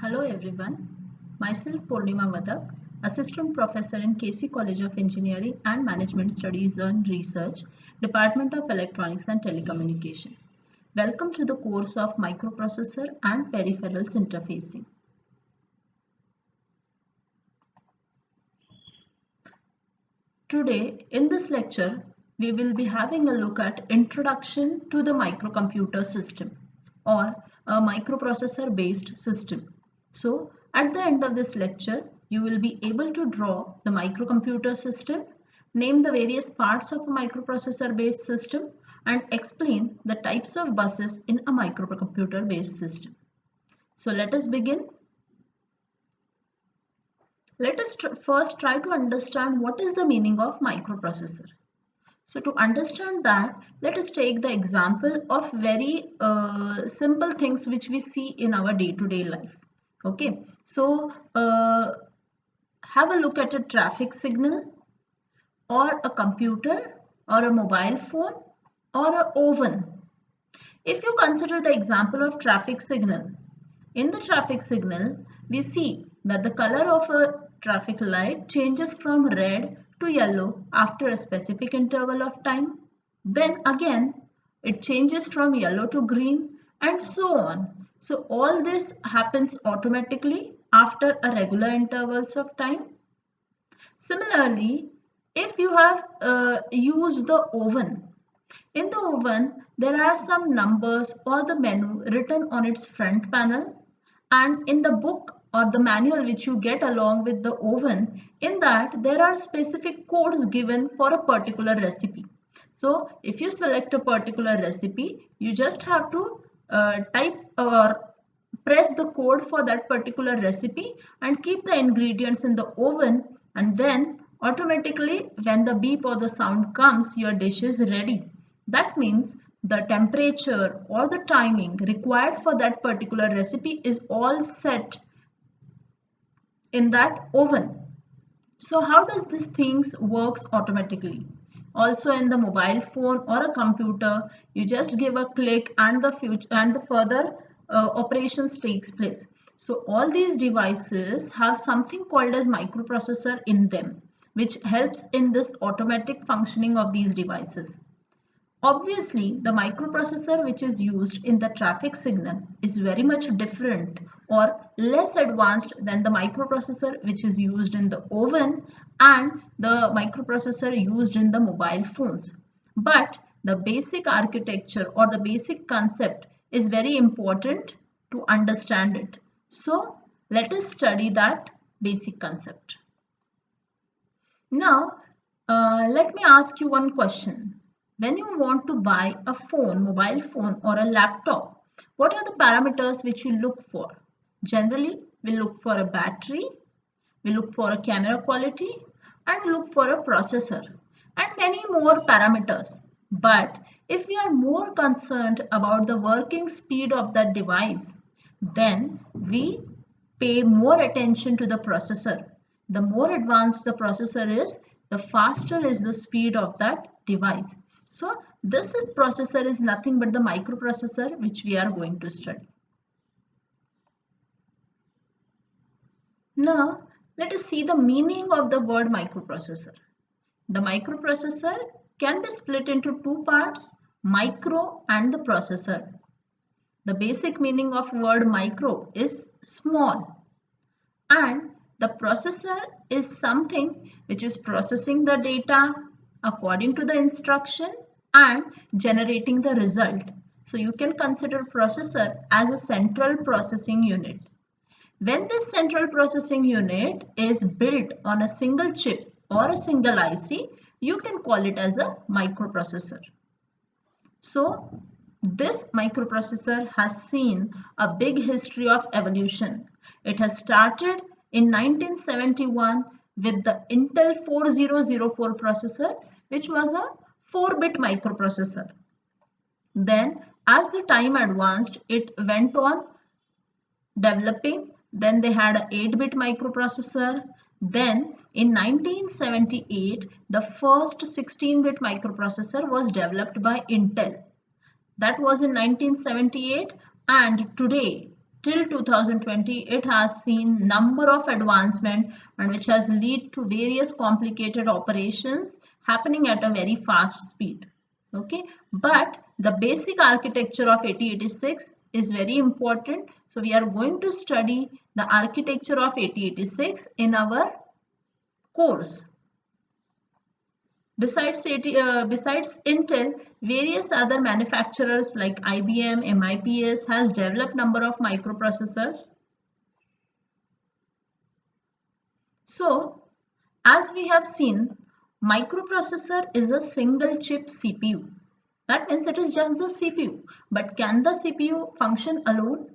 Hello everyone, myself Purnima Vadak, Assistant Professor in KC College of Engineering and Management Studies and Research, Department of Electronics and Telecommunication. Welcome to the course of Microprocessor and Peripherals Interfacing. Today in this lecture, we will be having a look at Introduction to the Microcomputer System or a microprocessor based system. So at the end of this lecture, you will be able to draw the microcomputer system, name the various parts of a microprocessor based system and explain the types of buses in a microcomputer based system. So let us begin. Let us first try to understand what is the meaning of microprocessor. So to understand that, let us take the example of very simple things which we see in our day-to-day life. Okay, so have a look at a traffic signal or a computer or a mobile phone or an oven. If you consider the example of traffic signal, in the traffic signal, we see that the color of a traffic light changes from red to yellow after a specific interval of time. Then again, it changes from yellow to green and so on. So all this happens automatically after a regular intervals of time. Similarly, if you have used the oven, in the oven, there are some numbers or the menu written on its front panel, and in the book or the manual which you get along with the oven, in that there are specific codes given for a particular recipe. So if you select a particular recipe, you just have to type or press the code for that particular recipe and keep the ingredients in the oven, and then automatically when the beep or the sound comes, your dish is ready. That means the temperature or the timing required for that particular recipe is all set in that oven. So how does these things works automatically? Also in the mobile phone or a computer, you just give a click and the further operations takes place. So all these devices have something called as microprocessor in them, which helps in this automatic functioning of these devices. Obviously, the microprocessor which is used in the traffic signal is very much different or less advanced than the microprocessor which is used in the oven and the microprocessor used in the mobile phones. But the basic architecture or the basic concept is very important to understand it. So, let us study that basic concept. Now, let me ask you one question. When you want to buy a phone, mobile phone or a laptop, what are the parameters which you look for? Generally, we look for a battery, we look for a camera quality and look for a processor and many more parameters. But if we are more concerned about the working speed of that device, then we pay more attention to the processor. The more advanced the processor is, the faster is the speed of that device. So this processor is nothing but the microprocessor which we are going to study. Now let us see the meaning of the word microprocessor. The microprocessor can be split into two parts, micro and the processor. The basic meaning of word micro is small and the processor is something which is processing the data according to the instruction and generating the result. So you can consider processor as a central processing unit. When this central processing unit is built on a single chip or a single IC, you can call it as a microprocessor. So this microprocessor has seen a big history of evolution. It has started in 1971 with the Intel 4004 processor, which was a 4-bit microprocessor. Then as the time advanced, it went on developing. Then they had an 8-bit microprocessor. Then in 1978, the first 16-bit microprocessor was developed by Intel. That was in 1978, and today till 2020 it has seen number of advancement and which has led to various complicated operations happening at a very fast speed. Okay, but the basic architecture of 8086 is very important. So we are going to study the architecture of 8086 in our course. Besides Intel, various other manufacturers like IBM, MIPS has developed number of microprocessors. So, as we have seen, microprocessor is a single chip CPU. That means it is just the CPU. But can the CPU function alone?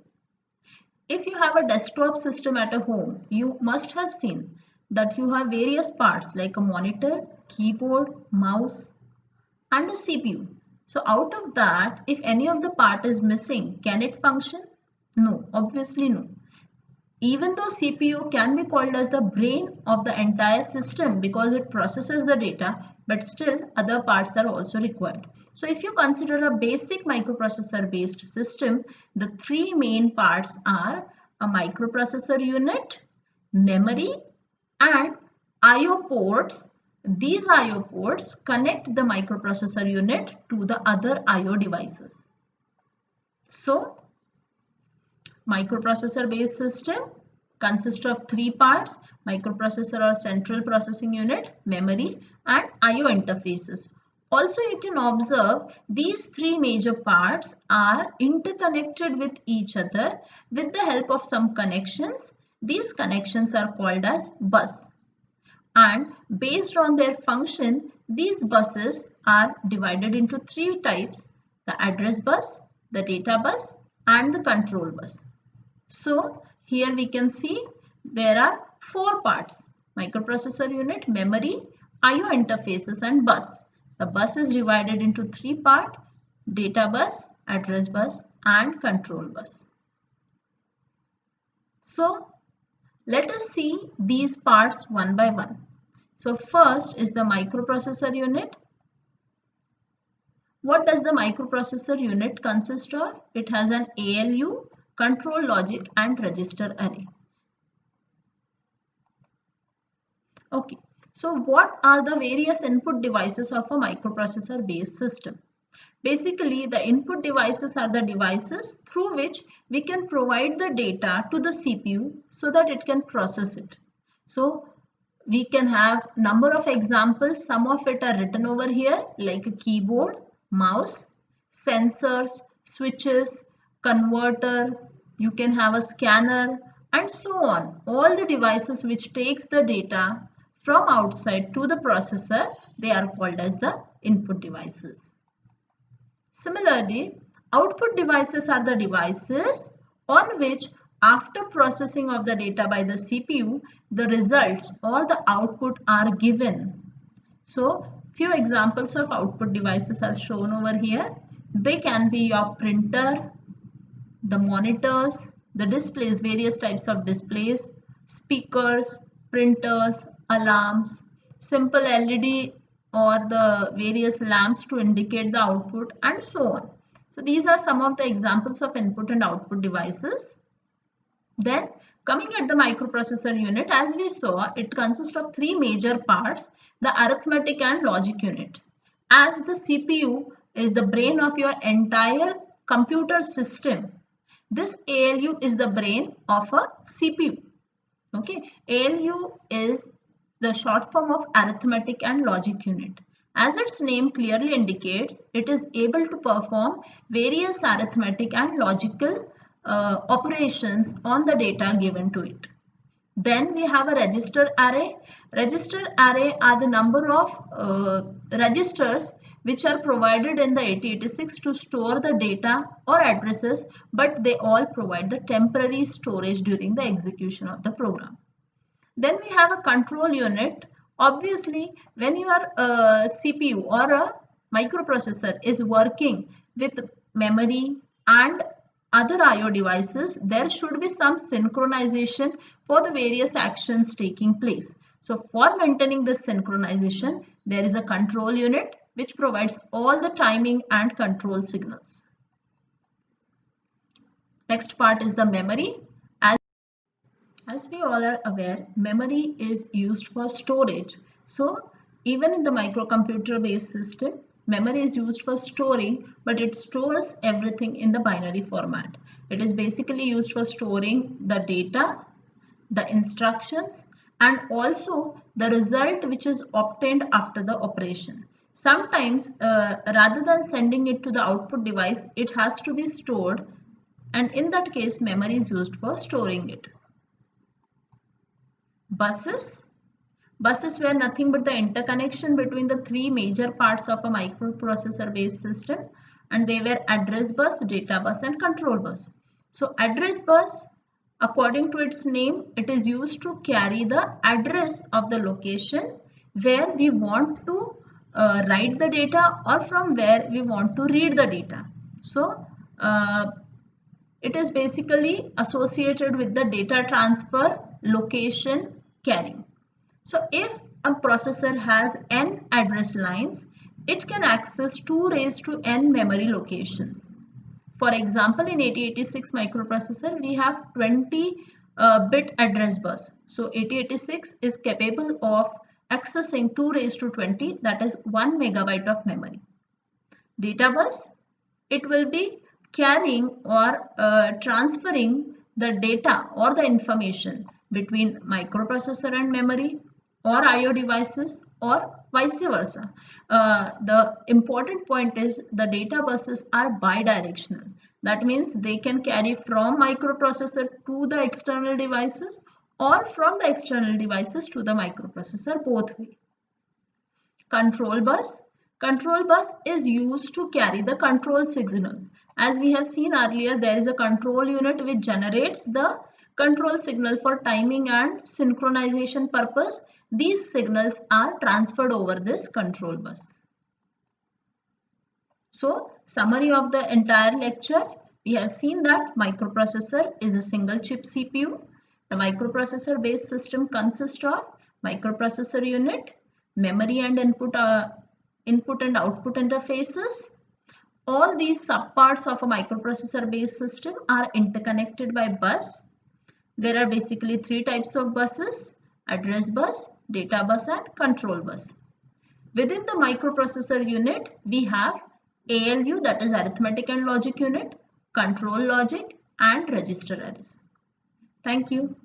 If you have a desktop system at a home, you must have seen that you have various parts like a monitor, keyboard, mouse, and a CPU. So out of that, if any of the part is missing, can it function? No, obviously no. Even though CPU can be called as the brain of the entire system because it processes the data, but still other parts are also required. So if you consider a basic microprocessor based system, the three main parts are a microprocessor unit, memory, and I/O ports. These I/O ports connect the microprocessor unit to the other I/O devices. So, microprocessor based system consists of three parts: microprocessor or central processing unit, memory, and I/O interfaces. Also, you can observe these three major parts are interconnected with each other with the help of some connections. These connections are called as bus. And based on their function, these buses are divided into three types: the address bus, the data bus, and the control bus. So here we can see there are four parts: microprocessor unit, memory, I/O interfaces, and bus. The bus is divided into three parts: data bus, address bus, and control bus. So let us see these parts one by one. So first is the microprocessor unit. What does the microprocessor unit consist of? It has an ALU, control logic, and register array. Okay, so what are the various input devices of a microprocessor based system? Basically, the input devices are the devices through which we can provide the data to the CPU so that it can process it. So we can have number of examples. Some of it are written over here, like a keyboard, mouse, sensors, switches, converter. You can have a scanner and so on. All the devices which takes the data from outside to the processor, they are called as the input devices. Similarly, output devices are the devices on which, after processing of the data by the CPU, the results or the output are given. So, few examples of output devices are shown over here. They can be your printer, the monitors, the displays, various types of displays, speakers, printers, alarms, simple LED or the various lamps to indicate the output, and so on. So these are some of the examples of input and output devices. Then coming at the microprocessor unit, as we saw, it consists of three major parts: the arithmetic and logic unit. As the CPU is the brain of your entire computer system, this ALU is the brain of a CPU. Okay, ALU is the short form of arithmetic and logic unit. As its name clearly indicates, it is able to perform various arithmetic and logical operations on the data given to it. Then we have a register array. Register array are the number of registers which are provided in the 8086 to store the data or addresses, but they all provide the temporary storage during the execution of the program. Then we have a control unit. Obviously, when your CPU or a microprocessor is working with memory and other I/O devices, there should be some synchronization for the various actions taking place. So for maintaining this synchronization, there is a control unit which provides all the timing and control signals. Next part is the memory. As we all are aware, memory is used for storage. So even in the microcomputer based system, memory is used for storing, but it stores everything in the binary format. It is basically used for storing the data, the instructions, and also the result which is obtained after the operation. Sometimes rather than sending it to the output device, it has to be stored, and in that case memory is used for storing it. Buses. Buses were nothing but the interconnection between the three major parts of a microprocessor based system, and they were address bus, data bus, and control bus. So address bus, according to its name, it is used to carry the address of the location where we want to write the data or from where we want to read the data. So it is basically associated with the data transfer location carrying. So if a processor has n address lines, it can access 2 raised to n memory locations. For example, in 8086 microprocessor, we have 20 bit address bus. So 8086 is capable of accessing 2 raised to 20, that is 1 megabyte of memory. Data bus, it will be carrying or transferring the data or the information between microprocessor and memory or IO devices or vice versa. The important point is the data buses are bidirectional. That means they can carry from microprocessor to the external devices or from the external devices to the microprocessor, both way. Control bus. Control bus is used to carry the control signal. As we have seen earlier, there is a control unit which generates the control signal for timing and synchronization purpose. These signals are transferred over this control bus. So, summary of the entire lecture. We have seen that microprocessor is a single chip CPU. The microprocessor based system consists of microprocessor unit, memory and input and output interfaces. All these subparts of a microprocessor based system are interconnected by bus. There are basically three types of buses: address bus, data bus, and control bus. Within the microprocessor unit, we have ALU, that is arithmetic and logic unit, control logic, and register arrays. Thank you.